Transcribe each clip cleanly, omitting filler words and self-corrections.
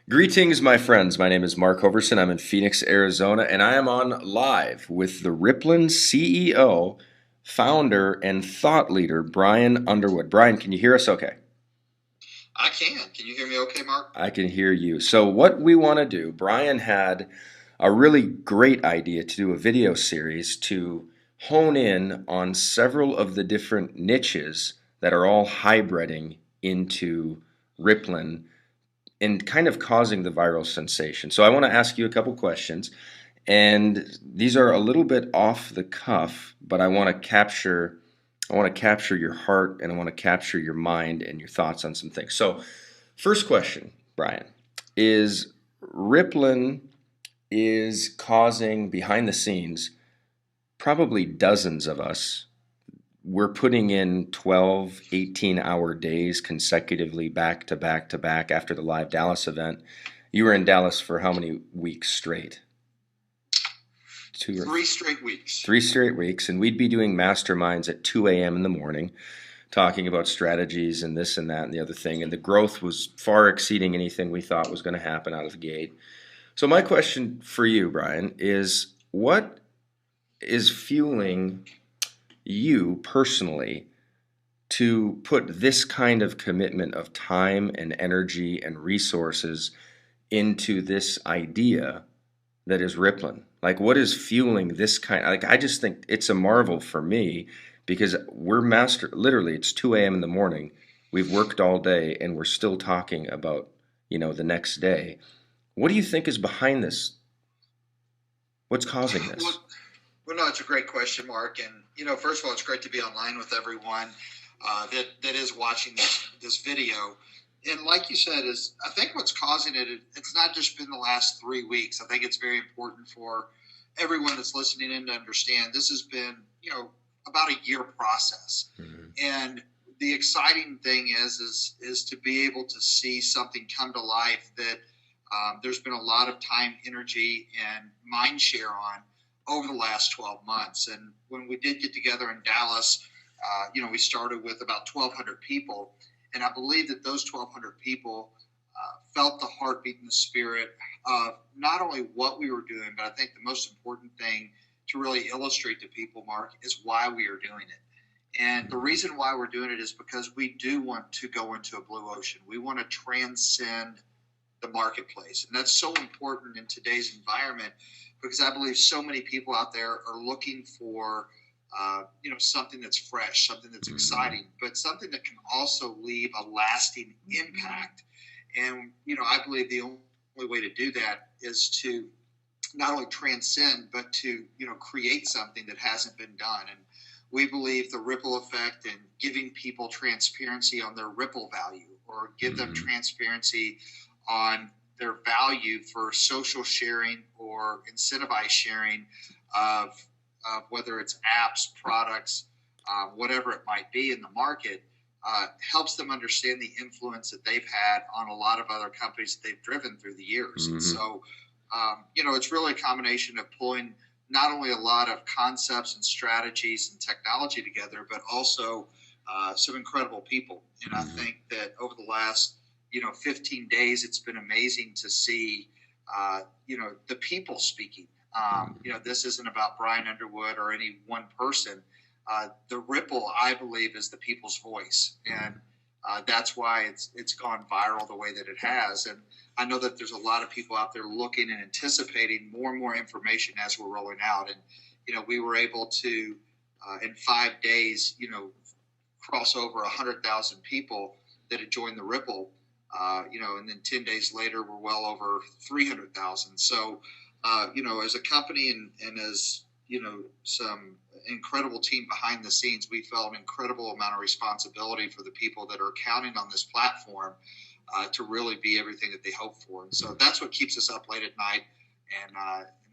Greetings, my friends. My name is Mark Hoverson. I'm in Phoenix, Arizona, and I am on live with the Rippln CEO, founder, and thought leader, Brian Underwood. Brian, can you hear us okay? I can. Can you hear me okay, Mark? I can hear you. So, what we want to do, Brian had a really great idea to do a video series to hone in on several of the different niches that are all hybriding into Rippln and kind of causing the viral sensation. So I want to ask you a couple questions, and these are a little bit off the cuff, but I want to capture your heart and I want to capture your mind and your thoughts on some things. So, first question, Brian, is Rippln is causing behind the scenes probably dozens of us. We're putting in 12, 18-hour days consecutively back to back to back after the live Dallas event. You were in Dallas for how many weeks straight? Two or Three straight weeks. 3 straight weeks, and we'd be doing masterminds at 2 a.m. in the morning, talking about strategies and this and that and the other thing. And the growth was far exceeding anything we thought was going to happen out of the gate. So, my question for you, Brian, is what is fueling you personally to put this kind of commitment of time and energy and resources into this idea that is Rippln? Like, what is fueling this kind? Like, I just think it's a marvel for me because we're literally, it's 2 a.m. in the morning. We've worked all day and we're still talking about, the next day. What do you think is behind this? What's causing Well, this? well, no, it's a great question, Mark. And first of all, it's great to be online with everyone that is watching this video. And like you said, is I think what's causing it. It's not just been the last 3 weeks. I think it's very important for everyone that's listening in to understand this has been about a year process. Mm-hmm. And the exciting thing is to be able to see something come to life that there's been a lot of time, energy, and mind share on over the last 12 months. And when we did get together in Dallas, we started with about 1,200 people. And I believe that those 1,200 people felt the heartbeat and the spirit of not only what we were doing, but I think the most important thing to really illustrate to people, Mark, is why we are doing it. And the reason why we're doing it is because we do want to go into a blue ocean. We want to transcend the marketplace. And that's so important in today's environment because I believe so many people out there are looking for something that's fresh, something that's exciting, but something that can also leave a lasting impact. And I believe the only way to do that is to not only transcend, but to create something that hasn't been done. And we believe the ripple effect and giving people transparency on their ripple value, or give them transparency on their value for social sharing or incentivized sharing of whether it's apps, products, whatever it might be in the market, helps them understand the influence that they've had on a lot of other companies that they've driven through the years. Mm-hmm. And so, it's really a combination of pulling not only a lot of concepts and strategies and technology together, but also some incredible people. And I think that over the last 15 days, it's been amazing to see, the people speaking. This isn't about Brian Underwood or any one person. The Ripple, I believe, is the people's voice. And that's why it's gone viral the way that it has. And I know that there's a lot of people out there looking and anticipating more and more information as we're rolling out. And, we were able to, in 5 days, cross over 100,000 people that had joined the Ripple. And then 10 days later, we're well over 300,000. So, as a company and as, some incredible team behind the scenes, we felt an incredible amount of responsibility for the people that are counting on this platform to really be everything that they hope for. And so that's what keeps us up late at night. And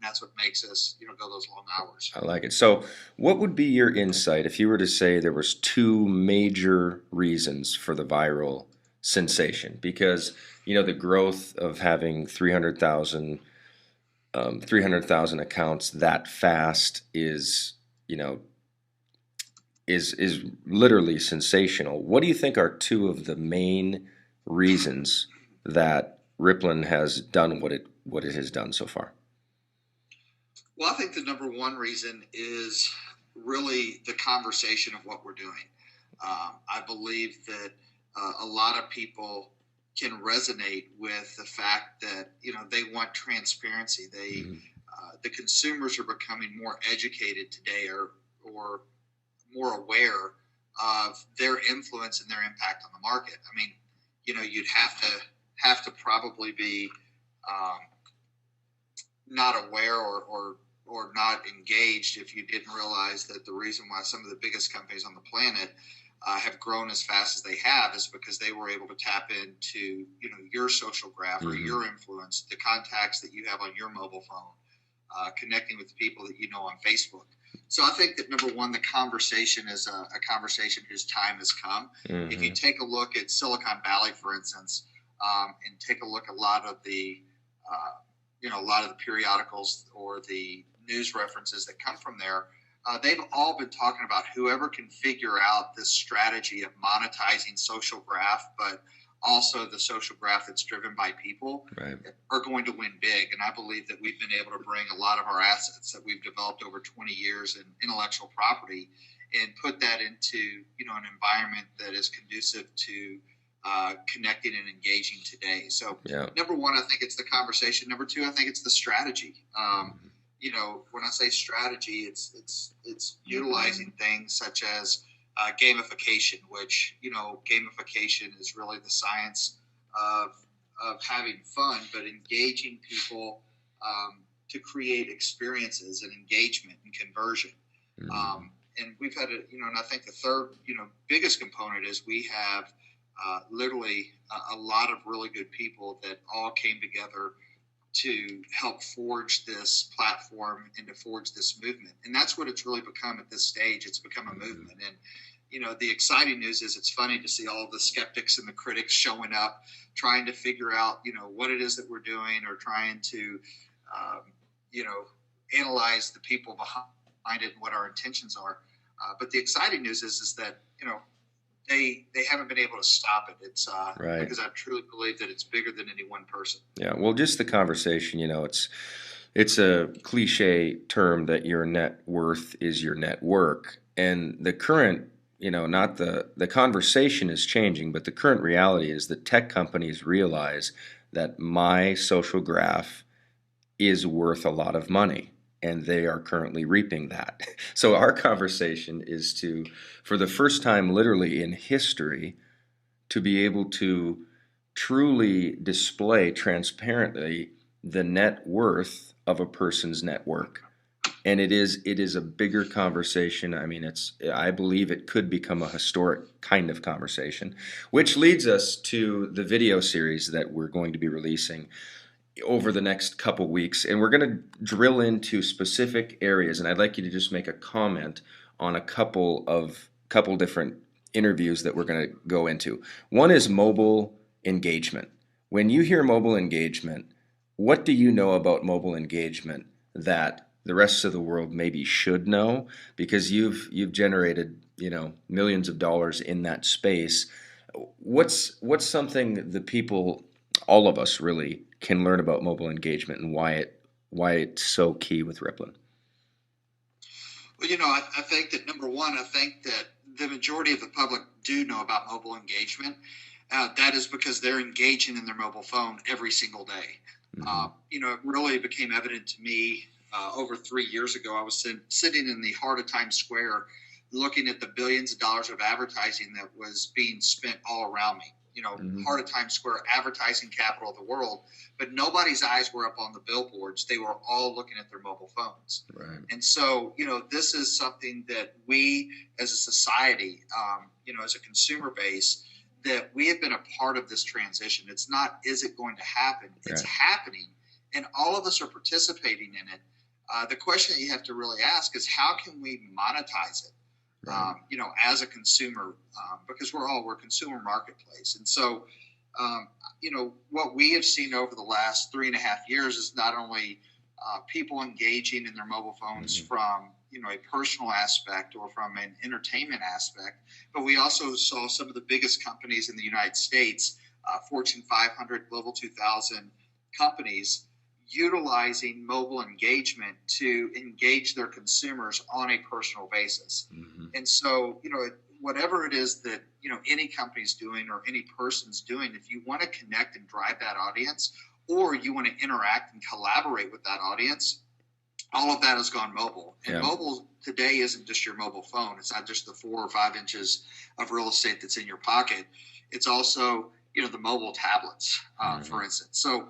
that's what makes us, go those long hours. I like it. So, what would be your insight if you were to say there was two major reasons for the viral sensation? Because the growth of having 300,000 accounts that fast is literally sensational. What do you think are two of the main reasons that Rippln has done what it has done so far? Well, I think the number one reason is really the conversation of what we're doing. I believe that a lot of people can resonate with the fact that they want transparency. The consumers are becoming more educated today, or more aware of their influence and their impact on the market. I mean, you'd have to probably be not aware or not engaged if you didn't realize that the reason why some of the biggest companies on the planet have grown as fast as they have is because they were able to tap into your social graph or your influence, the contacts that you have on your mobile phone, connecting with the people that you know on Facebook. So I think that number one, the conversation is a conversation whose time has come. If you take a look at Silicon Valley, for instance, and take a look at a lot of the periodicals or the news references that come from there, they've all been talking about whoever can figure out this strategy of monetizing social graph, but also the social graph that's driven by people, right, are going to win big. And I believe that we've been able to bring a lot of our assets that we've developed over 20 years in intellectual property and put that into an environment that is conducive to connecting and engaging today. So number one, I think it's the conversation. Number two, I think it's the strategy. When I say strategy, it's utilizing things such as gamification, which gamification is really the science of having fun, but engaging people to create experiences and engagement and conversion. And we've had and I think the third biggest component is we have literally a lot of really good people that all came together to help forge this platform and to forge this movement. And that's what it's really become at this stage. It's become a movement. And, the exciting news is it's funny to see all the skeptics and the critics showing up, trying to figure out, what it is that we're doing, or trying to, analyze the people behind it and what our intentions are. But the exciting news is that, they haven't been able to stop it. It's right, because I truly believe that it's bigger than any one person. Yeah, well, just the conversation, it's a cliche term that your net worth is your network, and the current, not the conversation is changing, but the current reality is that tech companies realize that my social graph is worth a lot of money, and they are currently reaping that. So our conversation is to, for the first time literally in history, to be able to truly display transparently the net worth of a person's network. And it is a bigger conversation. I mean, I believe it could become a historic kind of conversation, which leads us to the video series that we're going to be releasing over the next couple weeks, and we're going to drill into specific areas, and I'd like you to just make a comment on a couple different interviews that we're going to go into. One is mobile engagement. When you hear mobile engagement, what do you know about mobile engagement that the rest of the world maybe should know? Because you've generated millions of dollars in that space. What's something the people, all of us really, can learn about mobile engagement and why it's so key with Rippln? Well, I think that number one, I think that the majority of the public do know about mobile engagement. That is because they're engaging in their mobile phone every single day. It really became evident to me over 3 years ago. I was sitting in the heart of Times Square looking at the billions of dollars of advertising that was being spent all around me. Heart of Times Square, advertising capital of the world, but nobody's eyes were up on the billboards. They were all looking at their mobile phones. Right. And so, this is something that we as a society, as a consumer base, that we have been a part of this transition. It's not, is it going to happen? It's happening, and all of us are participating in it. The question that you have to really ask is, how can we monetize it? Right. As a consumer, because we're a consumer marketplace. And so, what we have seen over the last 3.5 years is not only people engaging in their mobile phones from, a personal aspect or from an entertainment aspect, but we also saw some of the biggest companies in the United States Fortune 500, Global 2000 companies utilizing mobile engagement to engage their consumers on a personal basis. Mm-hmm. And so, whatever it is that, any company's doing or any person's doing, if you want to connect and drive that audience, or you want to interact and collaborate with that audience, all of that has gone mobile. And mobile today isn't just your mobile phone. It's not just the 4 or 5 inches of real estate that's in your pocket. It's also, the mobile tablets, for instance. So,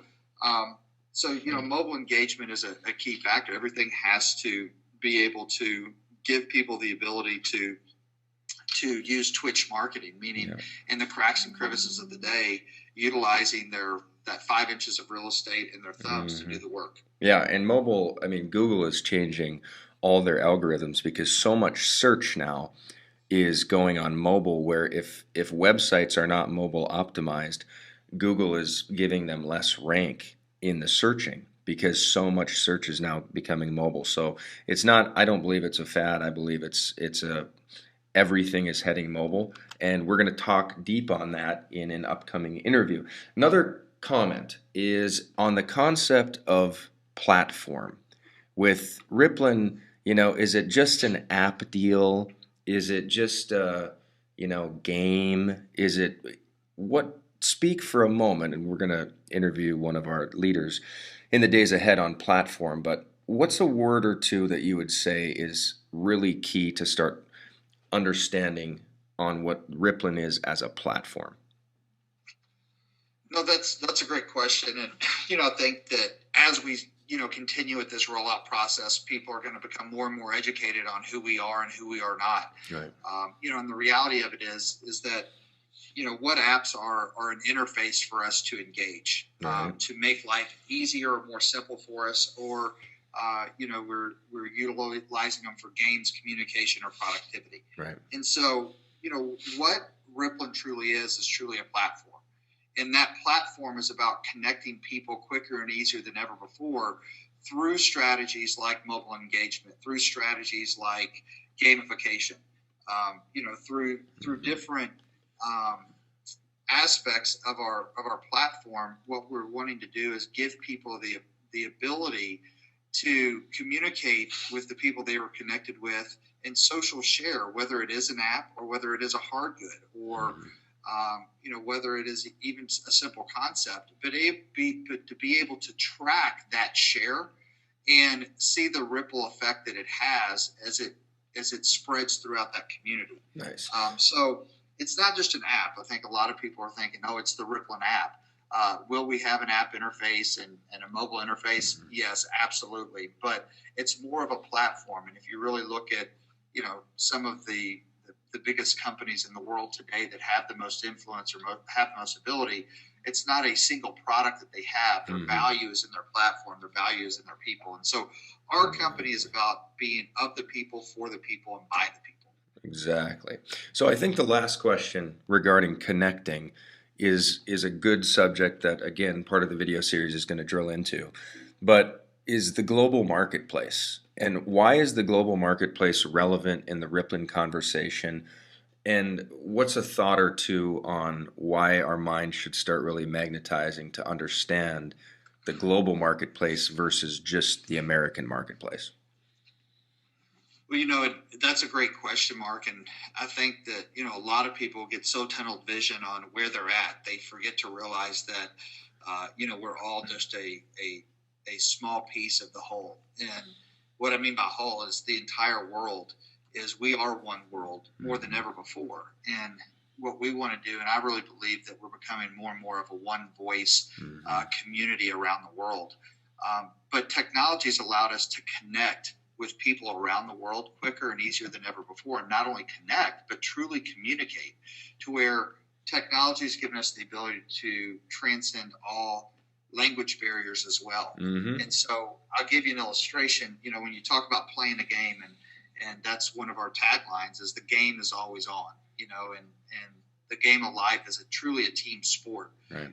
mobile engagement is a key factor. Everything has to be able to give people the ability to use Twitch marketing, meaning in the cracks and crevices of the day, utilizing that 5 inches of real estate and their thumbs to do the work. Yeah, and mobile, Google is changing all their algorithms because so much search now is going on mobile, where if websites are not mobile optimized, Google is giving them less rank in the searching because so much search is now becoming mobile. So it's not, I don't believe it's a fad. I believe it's everything is heading mobile, and we're going to talk deep on that in an upcoming interview. Another comment is on the concept of platform. With Rippln, is it just an app deal? Is it just a, game? Is it what? Speak for a moment, and we're going to interview one of our leaders in the days ahead on platform, but what's a word or two that you would say is really key to start understanding on what Rippln is as a platform? No, that's a great question. And, I think that as we, continue with this rollout process, people are going to become more and more educated on who we are and who we are not. Right. And the reality of it is that, what apps are an interface for us to engage, to make life easier or more simple for us, or, we're utilizing them for games, communication, or productivity. Right. And so, what Rippln truly is truly a platform. And that platform is about connecting people quicker and easier than ever before through strategies like mobile engagement, through strategies like gamification, through different aspects of our platform. What we're wanting to do is give people the ability to communicate with the people they were connected with and social share, whether it is an app or whether it is a hard good or whether it is even a simple concept, but to be able to track that share and see the ripple effect that it has as it spreads throughout that community. Nice. So it's not just an app. I think a lot of people are thinking, oh, it's the Rippln app. Will we have an app interface and a mobile interface? Mm-hmm. Yes, absolutely. But it's more of a platform. And if you really look at, some of the biggest companies in the world today that have the most influence or have the most ability, it's not a single product that they have. Their value is in their platform. Their value is in their people. And so our company is about being of the people, for the people, and by the people. Exactly. So I think the last question regarding connecting is a good subject that, again, part of the video series is going to drill into. But is the global marketplace. And why is the global marketplace relevant in the Rippln conversation? And what's a thought or two on why our minds should start really magnetizing to understand the global marketplace versus just the American marketplace? Well, that's a great question, Mark. And I think that, a lot of people get so tunnel vision on where they're at. They forget to realize that, we're all just a small piece of the whole. And what I mean by whole is the entire world is we are one world more than ever before. And what we want to do, and I really believe that we're becoming more and more of a one voice community around the world. But technology has allowed us to connect with people around the world quicker and easier than ever before. And not only connect, but truly communicate, to where technology has given us the ability to transcend all language barriers as well. Mm-hmm. And so I'll give you an illustration. When you talk about playing a game, and that's one of our taglines, is the game is always on, and the game of life is truly a team sport. Right.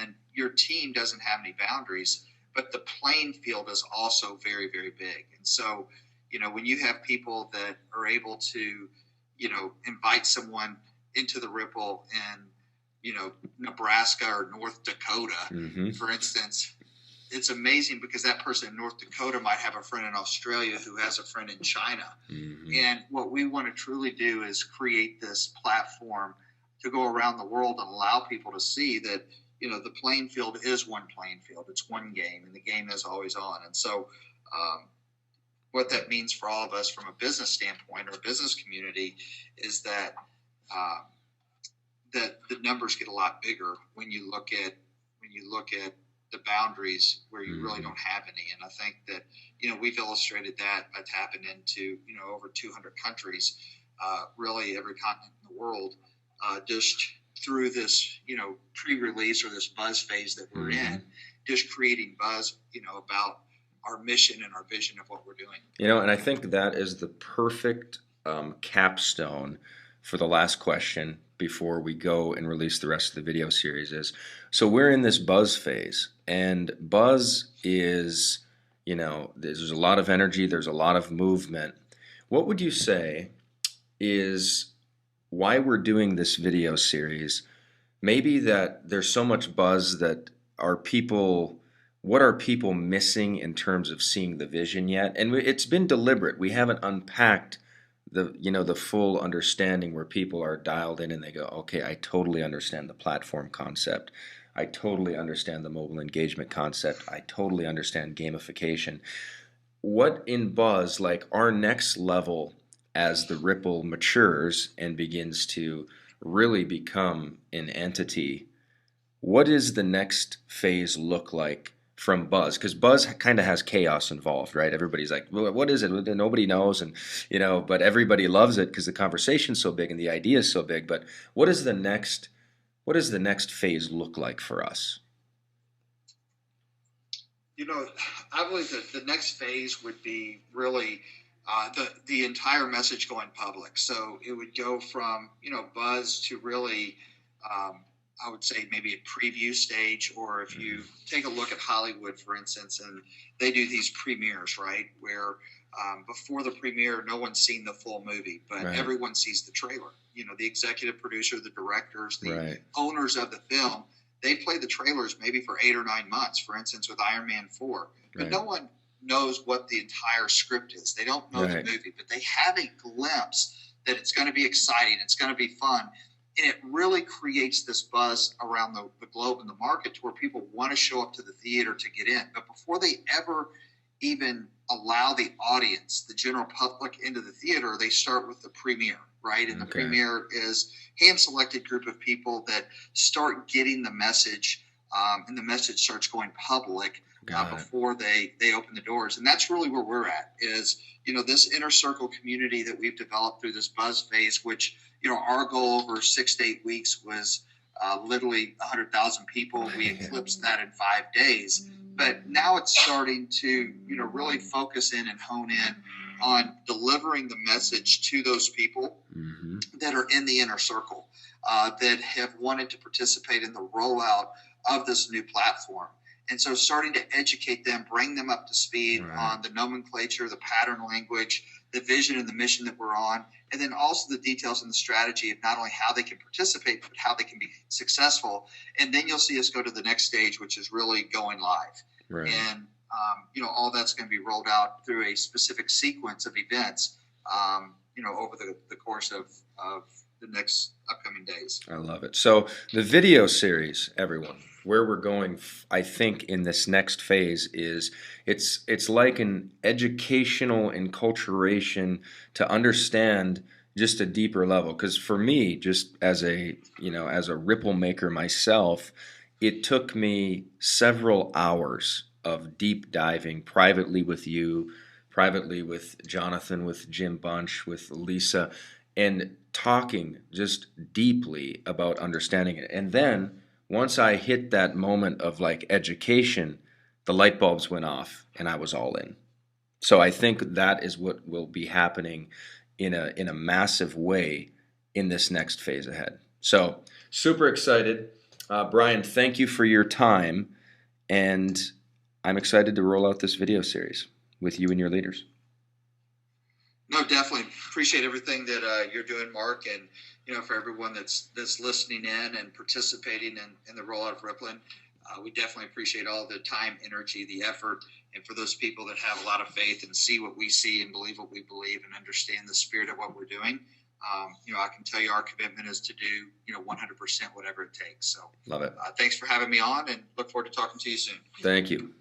And your team doesn't have any boundaries, but the playing field is also very, very big. And so, when you have people that are able to, invite someone into the Rippln and Nebraska or North Dakota, Mm-hmm. for instance. It's amazing because that person in North Dakota might have a friend in Australia who has a friend in China. Mm-hmm. And what we want to truly do is create this platform to go around the world and allow people to see that, the playing field is one playing field. It's one game, and the game is always on. And so what that means for all of us from a business standpoint or a business community is that that the numbers get a lot bigger when you look at the boundaries where you really don't have any. And I think that, we've illustrated that by tapping into, over 200 countries, really every continent in the world, just through this, pre-release or this buzz phase that we're in, just creating buzz, about our mission and our vision of what we're doing. And I think that is the perfect capstone for the last question before we go and release the rest of the video series is, so we're in this buzz phase, and buzz is, there's a lot of energy, there's a lot of movement. What would you say is why we're doing this video series? Maybe that there's so much buzz that what are people missing in terms of seeing the vision yet? And it's been deliberate. We haven't unpacked the full understanding where people are dialed in and they go, okay, I totally understand the platform concept. I totally understand the mobile engagement concept. I totally understand gamification. What in buzz, like our next level as the Rippln matures and begins to really become an entity, what does the next phase look like from buzz? Because buzz kind of has chaos involved, right? Everybody's like, well, what is it? Nobody knows, and but everybody loves it because the conversation's so big and the idea is so big. But what does the next phase look like for us? I believe that the next phase would be really the entire message going public. So it would go from buzz to really I would say maybe a preview stage, or if you take a look at Hollywood, for instance, and they do these premieres, right, where before the premiere, no one's seen the full movie, but everyone sees the trailer. The executive producer, the directors, the owners of the film, they play the trailers maybe for 8 or 9 months, for instance, with Iron Man 4. But no one knows what the entire script is. They don't know the movie, but they have a glimpse that it's going to be exciting, it's going to be fun. And it really creates this buzz around the globe and the market to where people want to show up to the theater to get in. But before they ever even allow the audience, the general public, into the theater, they start with the premiere, right? And the premiere is hand-selected group of people that start getting the message, and the message starts going public before they open the doors. And that's really where we're at is, this inner circle community that we've developed through this buzz phase, which, our goal over 6 to 8 weeks was literally 100,000 people. We eclipsed that in 5 days. But now it's starting to, really focus in and hone in on delivering the message to those people that are in the inner circle, that have wanted to participate in the rollout of this new platform. And so starting to educate them, bring them up to speed on the nomenclature, the pattern language, the vision and the mission that we're on, and then also the details and the strategy of not only how they can participate, but how they can be successful. And then you'll see us go to the next stage, which is really going live. And, all that's going to be rolled out through a specific sequence of events, over the course of the next upcoming days. I love it. So the video series, everyone, where we're going, I think, in this next phase is it's like an educational enculturation to understand just a deeper level. Because for me, just as a Rippln maker myself, it took me several hours of deep diving privately with you, privately with Jonathan, with Jim Bunch, with Lisa, and talking just deeply about understanding it. And then once I hit that moment of like education, the light bulbs went off and I was all in. So I think that is what will be happening in a massive way in this next phase ahead. So super excited. Brian, thank you for your time. And I'm excited to roll out this video series with you and your leaders. No, definitely appreciate everything that you're doing, Mark. And, for everyone that's listening in and participating in the rollout of Rippln. We definitely appreciate all the time, energy, the effort, and for those people that have a lot of faith and see what we see and believe what we believe and understand the spirit of what we're doing. I can tell you our commitment is to do 100% whatever it takes. So love it. Thanks for having me on, and look forward to talking to you soon. Thank you.